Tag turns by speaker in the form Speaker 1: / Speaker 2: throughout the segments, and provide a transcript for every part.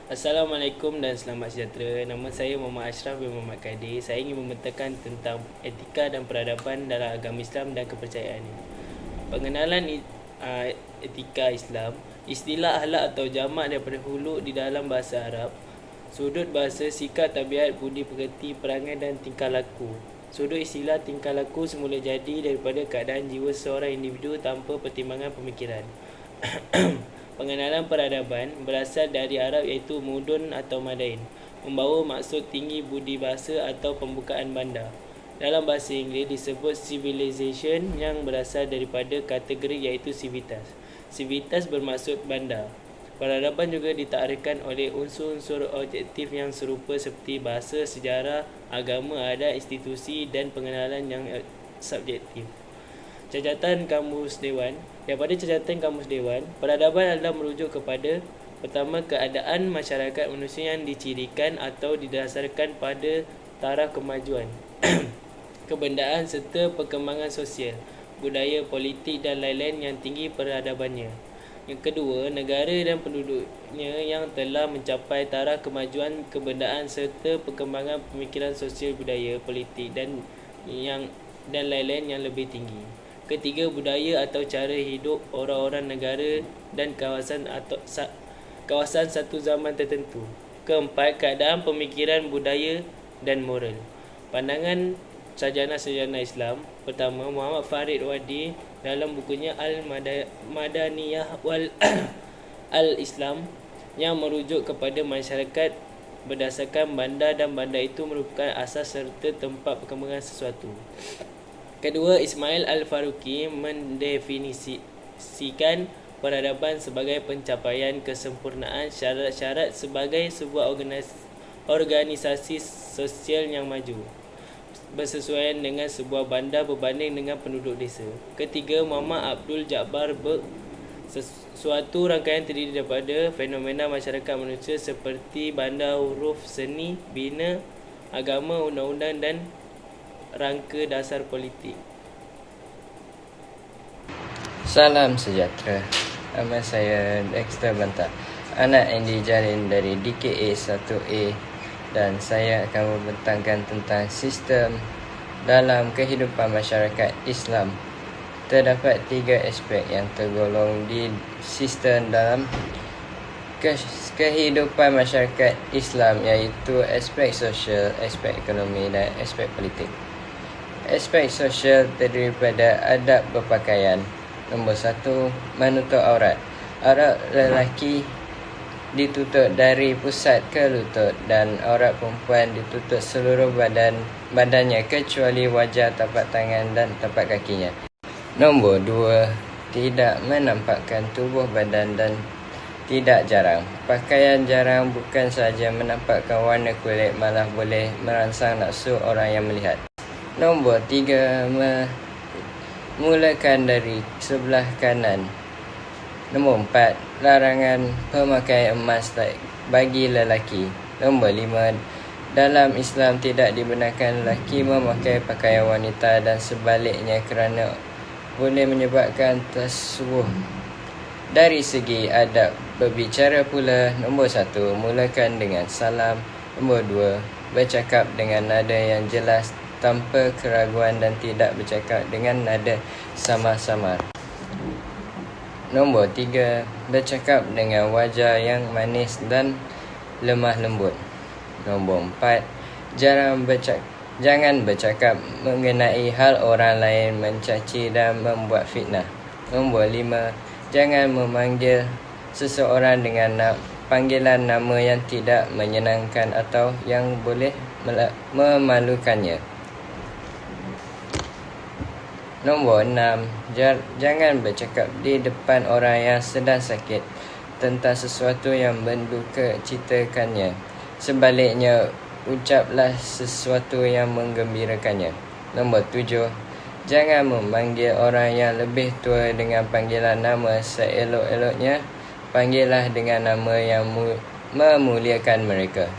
Speaker 1: Assalamualaikum dan selamat sejahtera. Nama saya Muhammad Ashraf bin Muhammad Kadir. Saya ingin membentangkan tentang etika dan peradaban dalam agama Islam dan kepercayaan. Pengenalan etika Islam. Istilah akhlak atau jamak daripada hulu di dalam bahasa Arab. Sudut bahasa, sikap, tabiat, budi pekerti, perangai dan tingkah laku. Sudut istilah tingkah laku semula jadi daripada keadaan jiwa seorang individu tanpa pertimbangan pemikiran. Pengenalan peradaban berasal dari Arab iaitu mudun atau madain, membawa maksud tinggi budi bahasa atau pembukaan bandar. Dalam bahasa Inggeris disebut civilization yang berasal daripada kategori iaitu civitas. Civitas bermaksud bandar. Peradaban juga ditakrifkan oleh unsur-unsur objektif yang serupa seperti bahasa, sejarah, agama, adat, institusi dan pengenalan yang subjektif. Cacatan Kamus Dewan. Daripada Cacatan Kamus Dewan, peradaban adalah merujuk kepada pertama, keadaan masyarakat manusia yang dicirikan atau didasarkan pada taraf kemajuan, kebendaan serta perkembangan sosial, budaya, politik dan lain-lain yang tinggi peradabannya. Yang kedua, negara dan penduduknya yang telah mencapai taraf kemajuan, kebendaan serta perkembangan pemikiran sosial, budaya, politik dan lain-lain yang lebih tinggi. Ketiga, budaya atau cara hidup orang-orang negara dan kawasan satu zaman tertentu. Keempat, keadaan pemikiran, budaya dan moral. Pandangan sarjana-sarjana Islam. Pertama, Muhammad Farid Wadi dalam bukunya Al-Madaniyah wal Al-Islam yang merujuk kepada masyarakat berdasarkan bandar dan bandar itu merupakan asas serta tempat perkembangan sesuatu. Kedua, Ismail Al-Faruqi mendefinisikan peradaban sebagai pencapaian kesempurnaan syarat-syarat sebagai sebuah organisasi sosial yang maju, bersesuaian dengan sebuah bandar berbanding dengan penduduk desa. Ketiga, Muhammad Abdul Jabbar Berg, suatu rangkaian terdiri daripada fenomena masyarakat manusia seperti bandar, huruf, seni, bina, agama, undang-undang dan rangka dasar politik.
Speaker 2: Salam sejahtera. Nama saya Dexter Bantah, anak Andy Jalin dari DKA 1A, dan saya akan membentangkan tentang sistem dalam kehidupan masyarakat Islam. Terdapat 3 aspek yang tergolong di sistem dalam kehidupan masyarakat Islam, iaitu aspek sosial, aspek ekonomi dan aspek politik. Aspek sosial terdiri pada adab berpakaian. Nombor 1, menutup aurat. Aurat lelaki ditutup dari pusat ke lutut dan aurat perempuan ditutup seluruh badannya kecuali wajah, tapak tangan dan tapak kakinya. Nombor 2, tidak menampakkan tubuh badan dan tidak jarang. Pakaian jarang bukan sahaja menampakkan warna kulit, malah boleh merangsang nafsu orang yang melihat. Nombor 3, mulakan dari sebelah kanan. Nombor 4, larangan pemakaian emas bagi lelaki. Nombor 5, dalam Islam tidak dibenarkan lelaki memakai pakaian wanita dan sebaliknya kerana boleh menyebabkan tasawuf. Dari segi adab berbicara pula, nombor 1, mulakan dengan salam. Nombor 2, bercakap dengan nada yang jelas tanpa keraguan dan tidak bercakap dengan nada samar-samar. Nombor 3, bercakap dengan wajah yang manis dan lemah lembut. Nombor 4, jangan bercakap mengenai hal orang lain, mencaci dan membuat fitnah. Nombor 5, jangan memanggil seseorang dengan panggilan nama yang tidak menyenangkan atau yang boleh memalukannya. Nombor 6, jangan bercakap di depan orang yang sedang sakit tentang sesuatu yang menduka citakannya. Sebaliknya, ucaplah sesuatu yang menggembirakannya. Nombor 7, jangan memanggil orang yang lebih tua dengan panggilan nama seelok-eloknya. Panggillah dengan nama yang memuliakan mereka.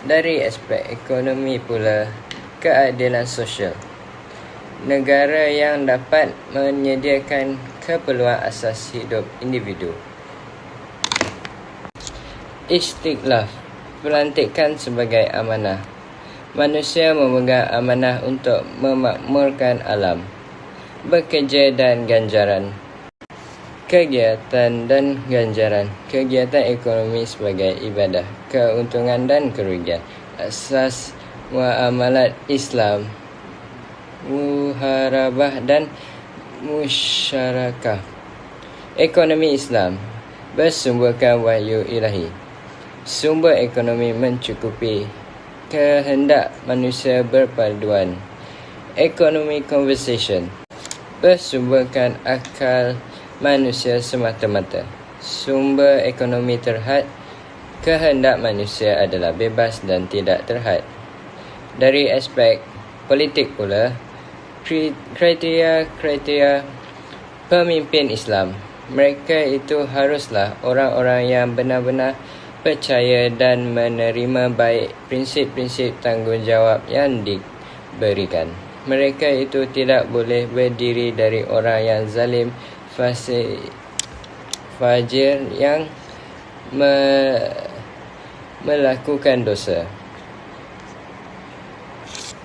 Speaker 2: Dari aspek ekonomi pula, keadilan sosial. Negara yang dapat menyediakan keperluan asas hidup individu. Istiqlal, pelantikan sebagai amanah. Manusia memegang amanah untuk memakmurkan alam. Bekerja dan ganjaran. Kegiatan dan ganjaran. Kegiatan ekonomi sebagai ibadah. Keuntungan dan kerugian. Asas muamalat Islam, muharabah dan musyarakah. Ekonomi Islam bersumberkan wahyu ilahi. Sumber ekonomi mencukupi kehendak manusia berpaduan. Ekonomi conversation bersumberkan akal manusia semata-mata. Sumber ekonomi terhad, kehendak manusia adalah bebas dan tidak terhad. Dari aspek politik pula, kriteria pemimpin Islam, mereka itu haruslah orang-orang yang benar-benar percaya dan menerima baik prinsip-prinsip tanggungjawab yang diberikan. Mereka itu tidak boleh berdiri dari orang yang zalim, fajir yang melakukan dosa.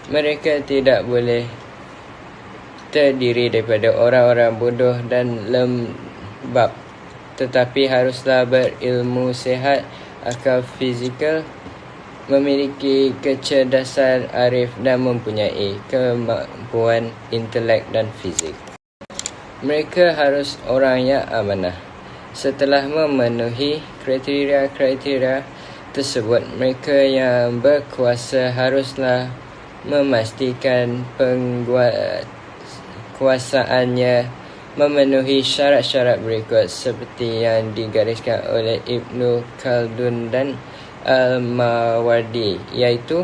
Speaker 2: Mereka tidak boleh terdiri daripada orang-orang bodoh dan lembab, tetapi haruslah berilmu, sehat, akal fizikal, memiliki kecerdasan arif dan mempunyai kemampuan intelek dan fizik. Mereka harus orang yang amanah. Setelah memenuhi kriteria tersebut, mereka yang berkuasa haruslah memastikan penguasaannya memenuhi syarat-syarat berikut seperti yang digariskan oleh Ibnu Khaldun dan Al-Mawardi, iaitu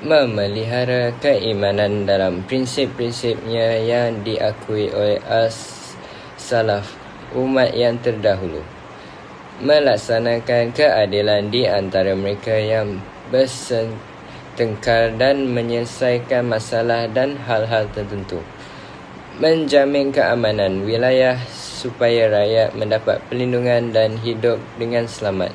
Speaker 2: memelihara keimanan dalam prinsip-prinsipnya yang diakui oleh as-salaf, umat yang terdahulu, melaksanakan keadilan di antara mereka yang bertengkar dan menyelesaikan masalah dan hal-hal tertentu, menjamin keamanan wilayah supaya rakyat mendapat perlindungan dan hidup dengan selamat,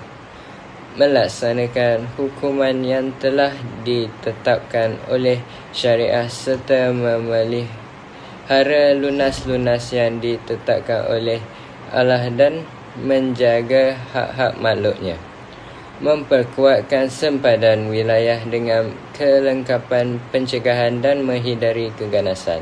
Speaker 2: melaksanakan hukuman yang telah ditetapkan oleh syariah serta memelihara lunas-lunas yang ditetapkan oleh Allah dan menjaga hak-hak makhluknya, memperkuatkan sempadan wilayah dengan kelengkapan pencegahan dan menghindari keganasan.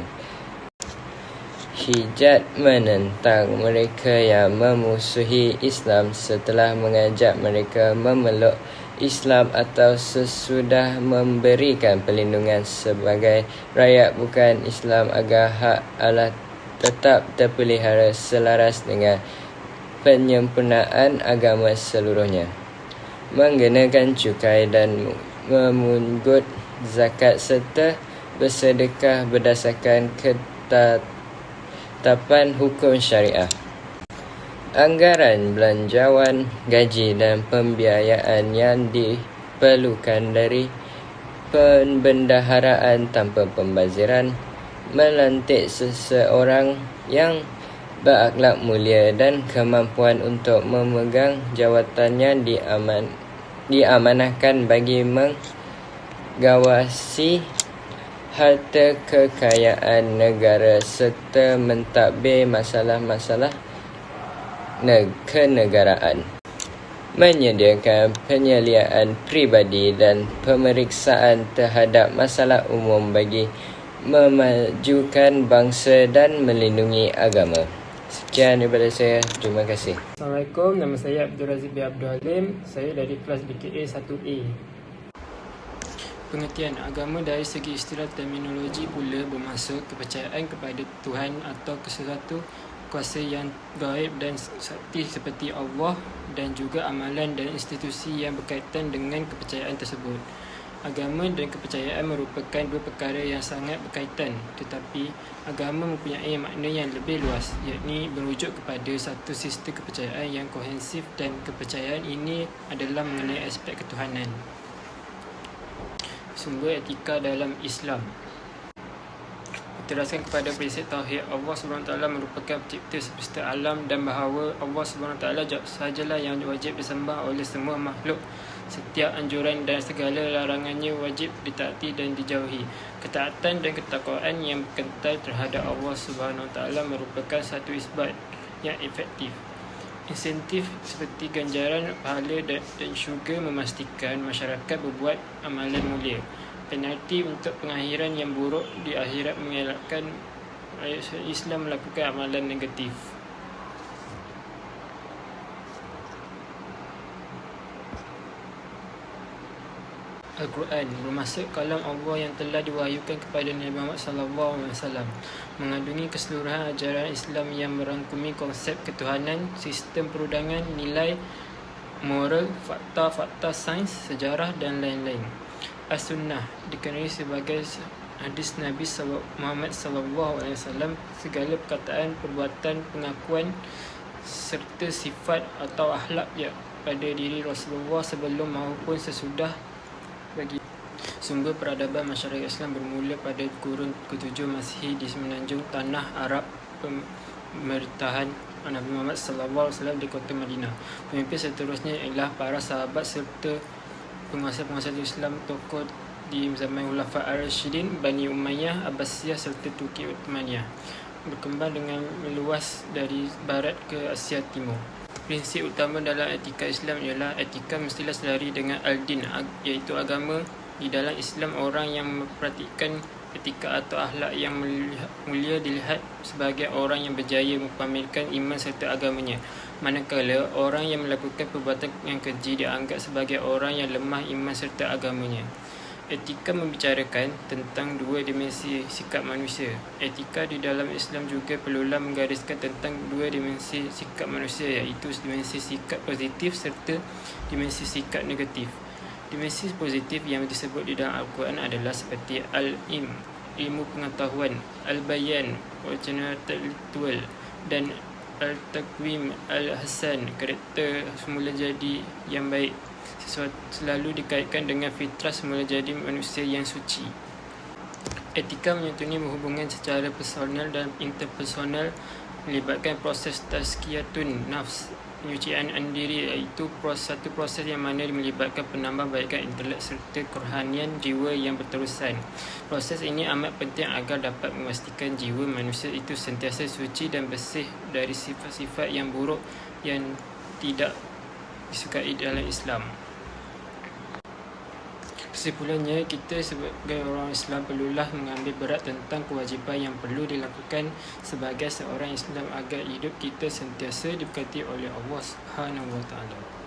Speaker 2: Hijat menentang mereka yang memusuhi Islam setelah mengajak mereka memeluk Islam atau sesudah memberikan perlindungan sebagai rakyat bukan Islam agar hak Allah tetap terpelihara selaras dengan penyempurnaan agama seluruhnya. Mengenakan cukai dan memungut zakat serta bersedekah berdasarkan ketetapan hukum syariah. Anggaran belanjawan, gaji dan pembiayaan yang diperlukan dari perbendaharaan tanpa pembaziran, melantik seseorang yang berakhlak mulia dan kemampuan untuk memegang jawatan yang diamanahkan bagi mengawasi harta kekayaan negara serta mentadbir masalah-masalah kenegaraan, menyediakan penyeliaan peribadi dan pemeriksaan terhadap masalah umum bagi memajukan bangsa dan melindungi agama. Sekian daripada saya. Terima kasih.
Speaker 3: Assalamualaikum. Nama saya Abdul Razif bin Abdul Halim. Saya dari kelas BKA 1A. Pengertian agama dari segi istilah terminologi pula bermaksud kepercayaan kepada Tuhan atau sesuatu kuasa yang gaib dan sakti seperti Allah, dan juga amalan dan institusi yang berkaitan dengan kepercayaan tersebut. Agama dan kepercayaan merupakan dua perkara yang sangat berkaitan, tetapi agama mempunyai makna yang lebih luas, yakni merujuk kepada satu sistem kepercayaan yang kohensif, dan kepercayaan ini adalah mengenai aspek ketuhanan. Sumber etika dalam Islam. diteraskan kepada prinsip tauhid. Allah SWT merupakan pencipta semesta alam dan bahawa Allah SWT sahajalah yang wajib disembah oleh semua makhluk. Setiap anjuran dan segala larangannya wajib ditaati dan dijauhi. Ketaatan dan ketakwaan yang kental terhadap Allah SWT merupakan satu isbat yang efektif. Insentif seperti ganjaran, pahala dan syurga memastikan masyarakat berbuat amalan mulia. Penalti untuk pengakhiran yang buruk di akhirat mengelakkan Islam melakukan amalan negatif. Al-Quran bermaksud kalam Allah yang telah diwahyukan kepada Nabi Muhammad SAW, mengandungi keseluruhan ajaran Islam yang merangkumi konsep ketuhanan, sistem perundangan, nilai, moral, fakta-fakta sains, sejarah dan lain-lain. As-Sunnah dikenali sebagai hadis Nabi Muhammad SAW, segala perkataan, perbuatan, pengakuan serta sifat atau akhlak pada diri Rasulullah sebelum maupun sesudah. Bagi sumber peradaban masyarakat Islam bermula pada kurun ke-7 Masihi di semenanjung tanah Arab pemerintahan Nabi Muhammad SAW di kota Madinah. Pemimpin seterusnya ialah para sahabat serta penguasa-penguasa Islam tokoh di zaman Khulafa' Ar-Rasyidin, Bani Umayyah, Abbasiyah serta Turki Uthmaniyah, berkembang dengan meluas dari barat ke Asia Timur. Prinsip utama dalam etika Islam ialah etika mestilah selari dengan al-din, iaitu agama. Di dalam Islam, orang yang mempraktikkan etika atau akhlak yang mulia dilihat sebagai orang yang berjaya mempamerkan iman serta agamanya, manakala orang yang melakukan perbuatan yang keji dianggap sebagai orang yang lemah iman serta agamanya. Etika membicarakan tentang dua dimensi sikap manusia. Etika di dalam Islam juga perlulah menggariskan tentang dua dimensi sikap manusia, iaitu dimensi sikap positif serta dimensi sikap negatif. Dimensi positif yang disebut di dalam Al-Quran adalah seperti al-ilm, ilmu pengetahuan, al-bayan, wacana intelektual, dan al-taqwim, al-hasan, karakter semula jadi yang baik. Sesuatu selalu dikaitkan dengan fitrah semula jadi manusia yang suci. Etika menyantuni hubungan secara personal dan interpersonal, melibatkan proses tazkiyatun nafs, penyucian diri, iaitu satu proses yang mana melibatkan penambahbaikan intelek serta kerohanian jiwa yang berterusan. Proses ini amat penting agar dapat memastikan jiwa manusia itu sentiasa suci dan bersih dari sifat-sifat yang buruk yang tidak disukai dalam Islam. Kesimpulannya, kita sebagai orang Islam perlulah mengambil berat tentang kewajipan yang perlu dilakukan sebagai seorang Islam agar hidup kita sentiasa diberkati oleh Allah Subhanahu Wa Taala.